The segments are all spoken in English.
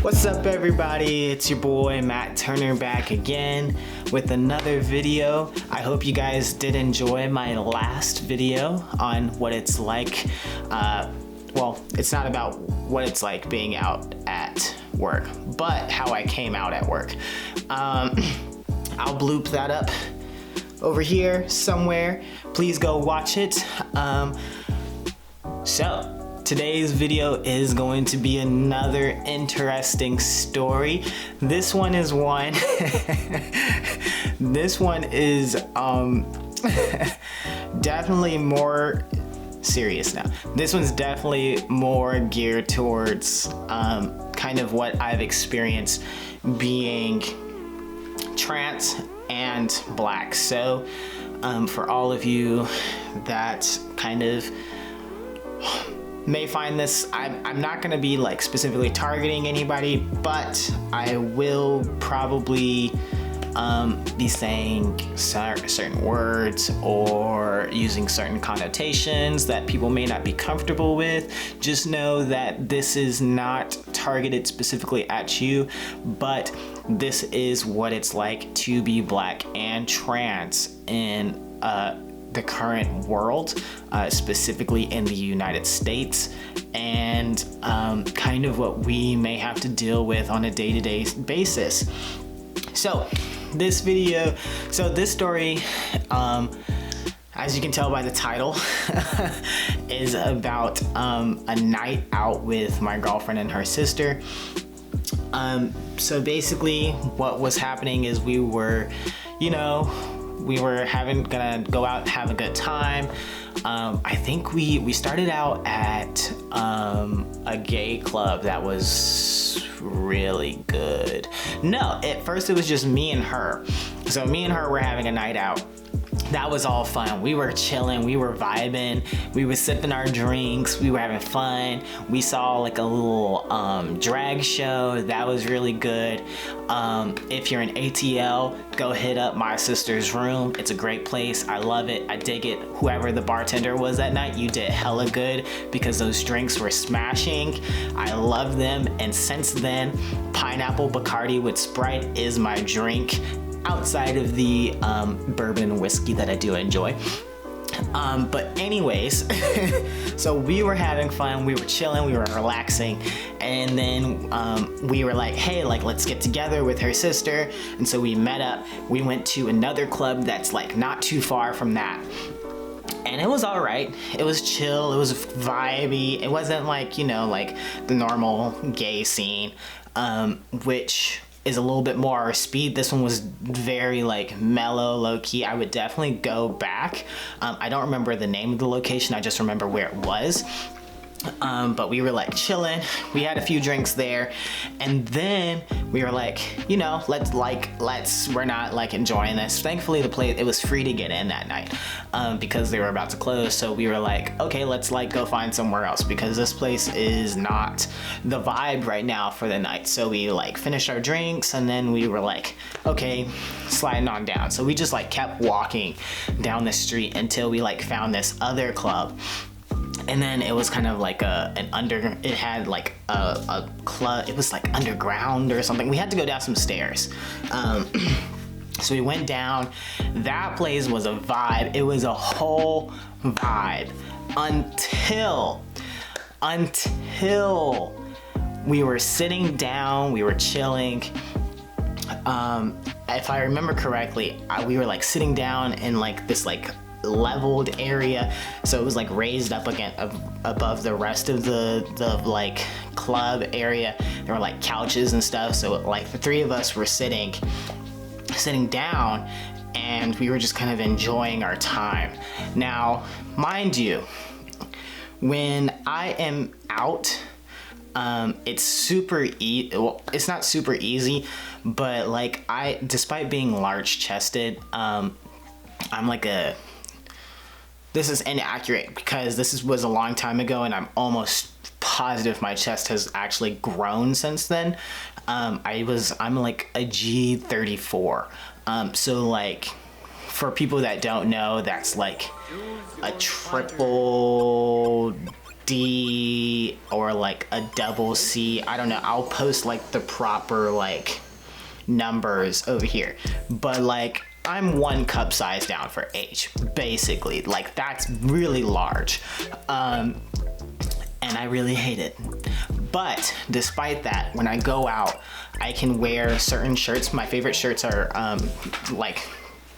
What's up everybody, it's your boy Matt Turner back again with another video. I hope you guys did enjoy my last video on what it's like, well, it's not about what it's like being out at work, but how I came out at work. I'll bloop that up over here somewhere. Please go watch it. So today's video is going to be another interesting story. This one is one this one is definitely more serious now. This one's definitely more geared towards kind of what I've experienced being trans and black. So for all of you that kind of may find this, I'm not gonna be like specifically targeting anybody, but I will probably be saying certain words or using certain connotations that people may not be comfortable with. Just know that this is not targeted specifically at you, but this is what it's like to be black and trans in the current world, specifically in the United States, and kind of what we may have to deal with on a day-to-day basis. So this story, as you can tell by the title, is about a night out with my girlfriend and her sister. So basically what was happening is we were gonna go out and have a good time. I think we started out at a gay club that was really good. No, at first it was just me and her. So me and her were having a night out. That was all fun. We were chilling, we were vibing, we were sipping our drinks, we were having fun. We saw like a little drag show. That was really good. If you're in ATL, go hit up my sister's room. It's a great place. I love it. I dig it. Whoever the bartender was that night, you did hella good because those drinks were smashing. I love them, and since then, pineapple Bacardi with Sprite is my drink, outside of the bourbon whiskey that I do enjoy. But anyways, so we were having fun, we were chilling, we were relaxing, and then we were like, hey, like let's get together with her sister. And so we met up, we went to another club that's like not too far from that. And it was all right. It was chill, it was vibey. It wasn't like, like the normal gay scene, which is a little bit more our speed. This one was very like mellow, low-key. I would definitely go back. I don't remember the name of the location, I just remember where it was. But we were like chilling, we had a few drinks there, and then we were like, we're not like enjoying this. Thankfully the place, it was free to get in that night because they were about to close. So we were like, okay, let's like go find somewhere else because this place is not the vibe right now for the night. So we like finished our drinks, and then we were like, okay, sliding on down. So we just like kept walking down the street until we like found this other club. And then it was kind of like it had like a club, it was like underground or something. We had to go down some stairs. So we went down. That place was a vibe. It was a whole vibe until we were sitting down, we were chilling. If I remember correctly, we were like sitting down in like this like leveled area, so it was like raised up again above the rest of the like club area. There were like couches and stuff, so like the three of us were sitting down, and we were just kind of enjoying our time. Now mind you, when I am out, it's super well, it's not super easy, but like despite being large chested, I'm like this is inaccurate because was a long time ago, and I'm almost positive my chest has actually grown since then. I'm like a G34. So like for people that don't know, that's like a triple D or like a double C. I don't know. I'll post like the proper like numbers over here. But like I'm 1 cup size down for H, basically. Like that's really large. And I really hate it. But despite that, when I go out, I can wear certain shirts. My favorite shirts are like,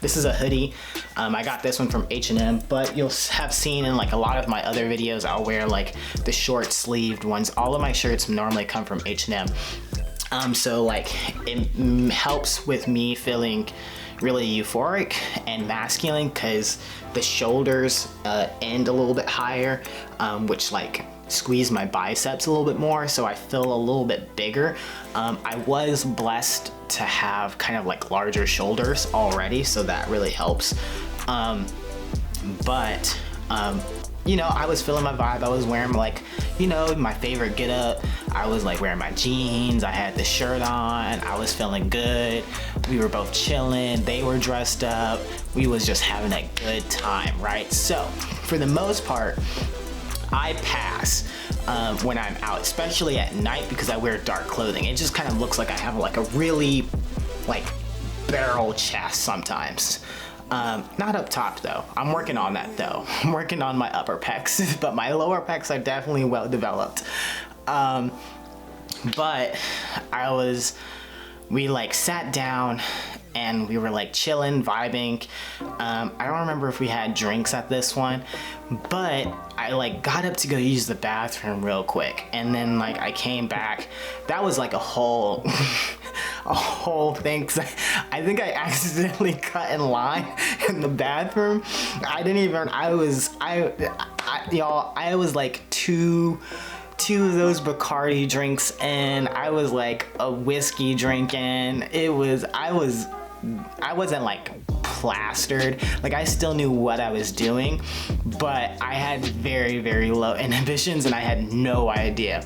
this is a hoodie. I got this one from H&M, but you'll have seen in like a lot of my other videos, I'll wear like the short sleeved ones. All of my shirts normally come from H&M. So like it helps with me feeling really euphoric and masculine because the shoulders end a little bit higher, which like squeeze my biceps a little bit more, so I feel a little bit bigger. I was blessed to have kind of like larger shoulders already, so that really helps. You know, I was feeling my vibe. I was wearing like, you know, my favorite get up. I was like wearing my jeans. I had the shirt on. I was feeling good. We were both chilling. They were dressed up. We was just having a good time, right? So for the most part, I pass when I'm out, especially at night because I wear dark clothing. It just kind of looks like I have like a really like barrel chest sometimes. Not up top though. I'm working on that though. I'm working on my upper pecs, but my lower pecs are definitely well developed. But we like sat down and we were like chilling, vibing. I don't remember if we had drinks at this one, but I like got up to go use the bathroom real quick. And then like I came back. That was like a whole thing. 'Cause I think I accidentally cut in line in the bathroom. I was like two of those Bacardi drinks and I was like a whiskey drinking. I wasn't like plastered. Like I still knew what I was doing, but I had very, very low inhibitions and I had no idea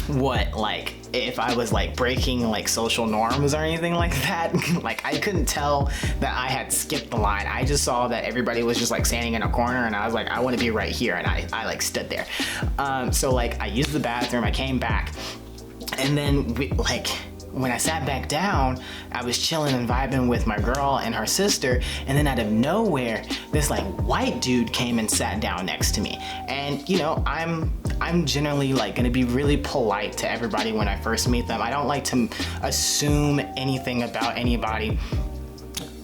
what, like, if I was like breaking like social norms or anything like that. Like I couldn't tell that I had skipped the line. I just saw that everybody was just like standing in a corner and I was like, I want to be right here, and I like stood there. So like I used the bathroom, I came back, and then when I sat back down, I was chilling and vibing with my girl and her sister, and then out of nowhere, this like white dude came and sat down next to me. And you know, I'm generally like gonna be really polite to everybody when I first meet them. I don't like to assume anything about anybody.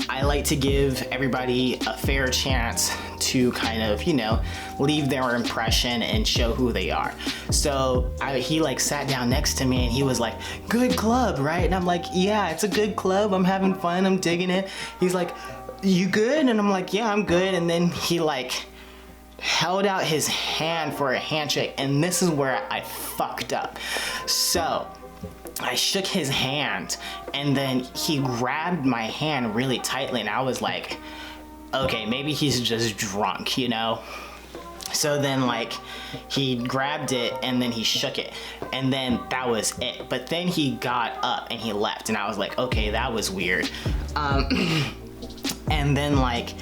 I like to give everybody a fair chance to kind of, you know, leave their impression and show who they are. So he like sat down next to me and he was like, "Good club, right?" And I'm like, "Yeah, it's a good club. I'm having fun. I'm digging it." He's like, "You good?" And I'm like, "Yeah, I'm good." And then he like held out his hand for a handshake, and this is where I fucked up. So I shook his hand and then he grabbed my hand really tightly, and I was like, okay, maybe he's just drunk, you know? So then like he grabbed it and then he shook it, and then that was it. But then he got up and he left, and I was like, okay, that was weird. And then like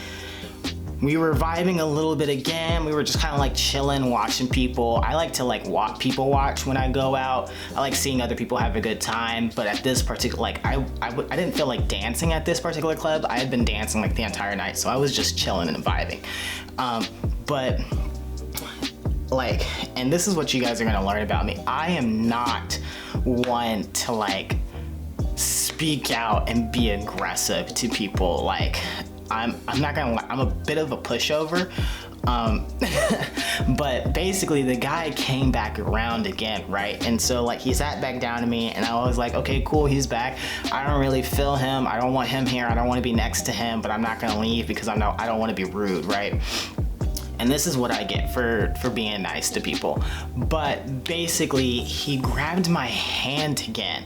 we were vibing a little bit again. We were just kind of like chilling, watching people. I like to like people watch when I go out. I like seeing other people have a good time. But at this particular, like I didn't feel like dancing at this particular club. I had been dancing like the entire night, so I was just chilling and vibing. But like, and this is what you guys are gonna learn about me. I am not one to like speak out and be aggressive to people. Like I'm not gonna lie, I'm a bit of a pushover. But basically the guy came back around again, right? And so like he sat back down to me, and I was like, okay, cool, he's back. I don't really feel him. I don't want him here. I don't want to be next to him, but I'm not gonna leave because I don't want to be rude, right? And this is what I get for being nice to people. But basically he grabbed my hand again,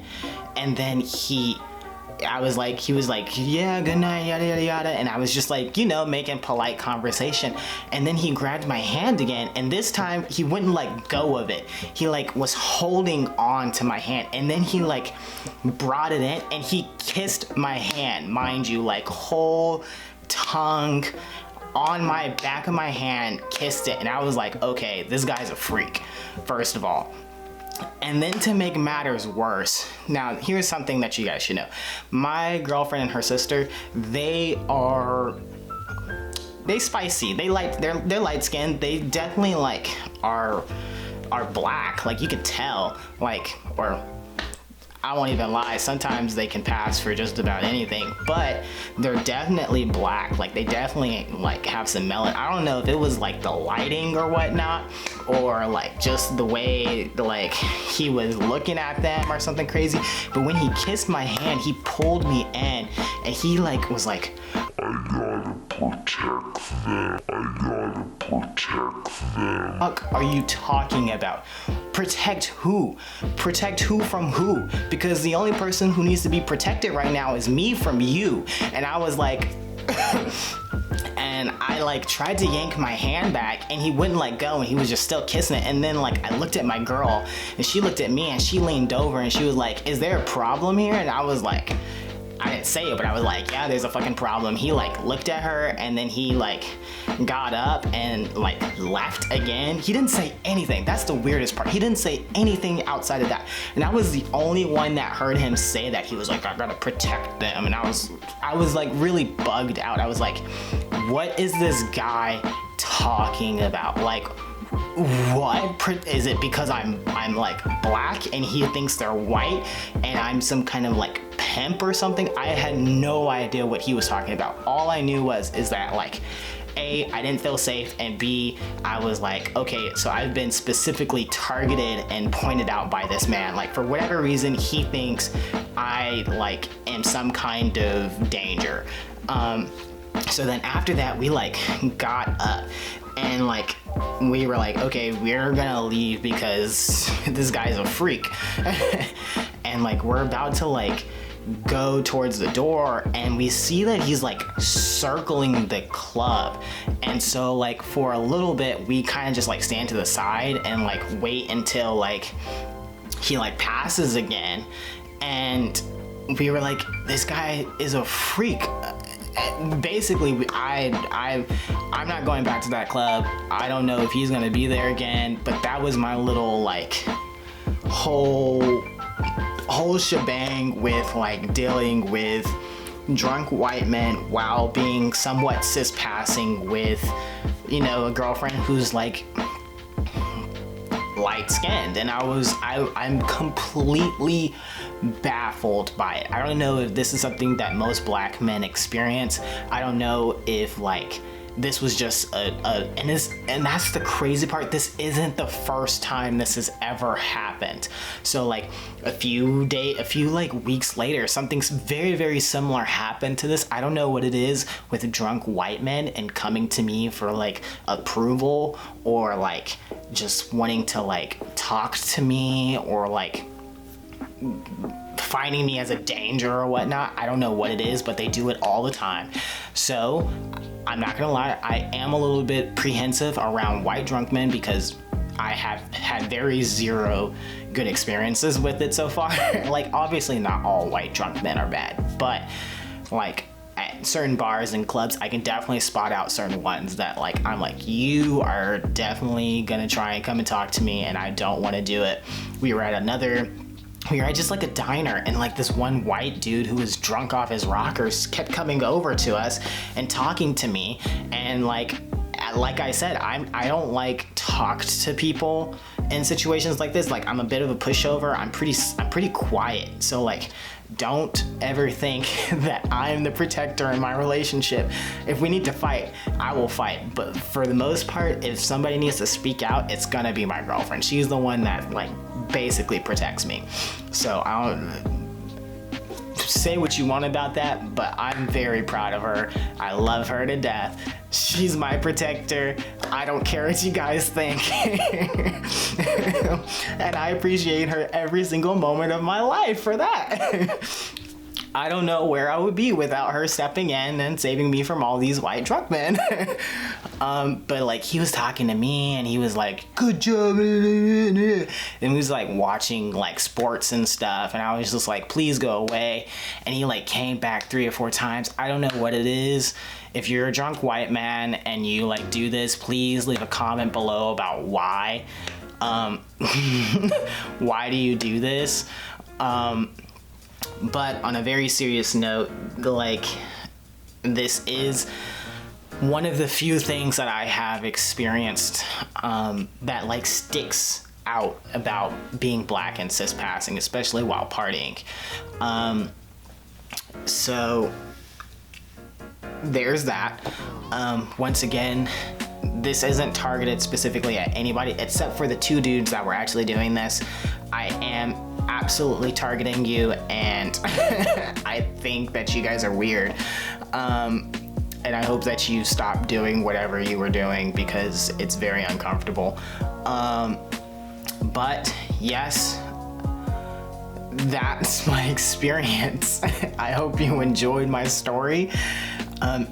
and then he was like, yeah, good night, yada, yada, yada. And I was just like, you know, making polite conversation. And then he grabbed my hand again. And this time he wouldn't let go of it. He like was holding on to my hand. And then he like brought it in and he kissed my hand, mind you, like whole tongue, on my back of my hand, kissed it, and I was like, okay, this guy's a freak, first of all. And then to make matters worse, now here's something that you guys should know. My girlfriend and her sister, they spicy. They're light skinned. They definitely like are black. Like you can tell, like, or I won't even lie, sometimes they can pass for just about anything, but they're definitely black. Like they definitely like have some melanin. I don't know if it was like the lighting or whatnot, or like just the way like he was looking at them or something crazy. But when he kissed my hand, he pulled me in, and he like was like, I gotta protect them. I gotta protect them. What are you talking about? Protect who? Protect who from who? Because the only person who needs to be protected right now is me from you. And I was like, and I like tried to yank my hand back, and he wouldn't let go, and he was just still kissing it. And then like I looked at my girl, and she looked at me, and she leaned over, and she was like, is there a problem here? And I was like, I didn't say it, but I was like, yeah, there's a fucking problem. He like looked at her, and then he like got up and like left again. He didn't say anything. That's the weirdest part. He didn't say anything outside of that. And I was the only one that heard him say that. He was like, I gotta protect them. And I was like really bugged out. I was like, what is this guy talking about? Like, what is it? Because I'm like black and he thinks they're white and I'm some kind of like pimp or something? I had no idea what he was talking about. All I knew is that like A, I didn't feel safe, and B, I was like, okay, so I've been specifically targeted and pointed out by this man. Like for whatever reason, he thinks I like am some kind of danger. So then after that, we like got up and like we were like, okay, we're gonna leave because this guy's a freak. And like we're about to like go towards the door, and we see that he's like circling the club. And so like for a little bit, we kind of just like stand to the side and like wait until like he like passes again. And we were like, this guy is a freak. Basically, I'm not going back to that club. I don't know if he's gonna be there again, but that was my little like whole shebang with like dealing with drunk white men while being somewhat cis-passing with, you know, a girlfriend who's like light-skinned. And I'm completely baffled by it. I don't know if this is something that most black men experience. I don't know if like this was just and that's the crazy part. This isn't the first time this has ever happened. So like a few like weeks later, something very, very similar happened to this. I don't know what it is with drunk white men and coming to me for like approval, or like just wanting to like talk to me, or like finding me as a danger or whatnot. I don't know what it is, but they do it all the time. So I'm not gonna lie, I am a little bit apprehensive around white drunk men because I have had very zero good experiences with it so far. Like obviously not all white drunk men are bad, but like at certain bars and clubs, I can definitely spot out certain ones that like I'm like, you are definitely gonna try and come and talk to me, and I don't want to do it. We were at just like a diner, and like this one white dude who was drunk off his rockers kept coming over to us and talking to me. And like I said, I don't like talk to people in situations like this. Like I'm a bit of a pushover. I'm pretty quiet. So like don't ever think that I'm the protector in my relationship. If we need to fight, I will fight. But for the most part, if somebody needs to speak out, it's gonna be my girlfriend. She's the one that like basically protects me. So I don't say what you want about that, but I'm very proud of her. I love her to death. She's my protector. I don't care what you guys think. And I appreciate her every single moment of my life for that. I don't know where I would be without her stepping in and saving me from all these white drunk men. But like, he was talking to me and he was like, good job. And he was like watching like sports and stuff. And I was just like, please go away. And he like came back 3 or 4 times. I don't know what it is. If you're a drunk white man and you like do this, please leave a comment below about why. Why do you do this? But on a very serious note, like, this is one of the few things that I have experienced that like sticks out about being black and cis passing, especially while partying. So there's that. Once again, this isn't targeted specifically at anybody except for the 2 dudes that were actually doing this. I am absolutely targeting you, and I think that you guys are weird. And I hope that you stop doing whatever you were doing because it's very uncomfortable. But yes, that's my experience. I hope you enjoyed my story.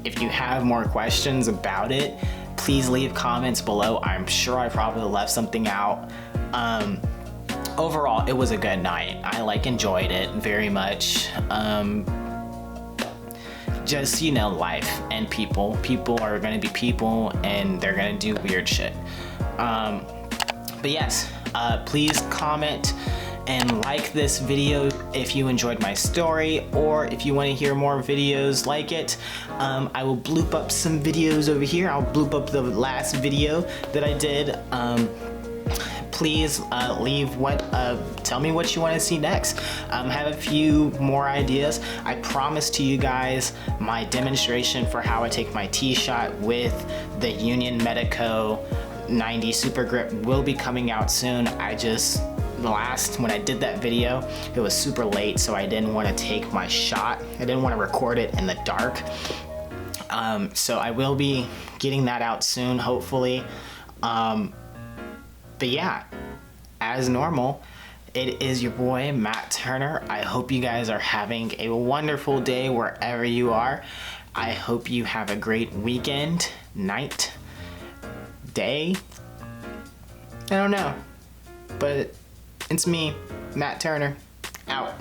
If you have more questions about it, please leave comments below. I'm sure I probably left something out. Overall, it was a good night. I like enjoyed it very much. Just, you know, life and people. People are gonna be people and they're gonna do weird shit. But yes, please comment and like this video if you enjoyed my story, or if you want to hear more videos like it. I will bloop up some videos over here. I'll bloop up the last video that I did. Please tell me what you want to see next. Have a few more ideas. I promise to you guys my demonstration for how I take my tee shot with the Union Medico 90 Super Grip will be coming out soon. When I did that video, it was super late, so I didn't want to take my shot. I didn't want to record it in the dark. So I will be getting that out soon, hopefully. But yeah, as normal, it is your boy, Matt Turner. I hope you guys are having a wonderful day wherever you are. I hope you have a great weekend, night, day. I don't know, but it's me, Matt Turner, out.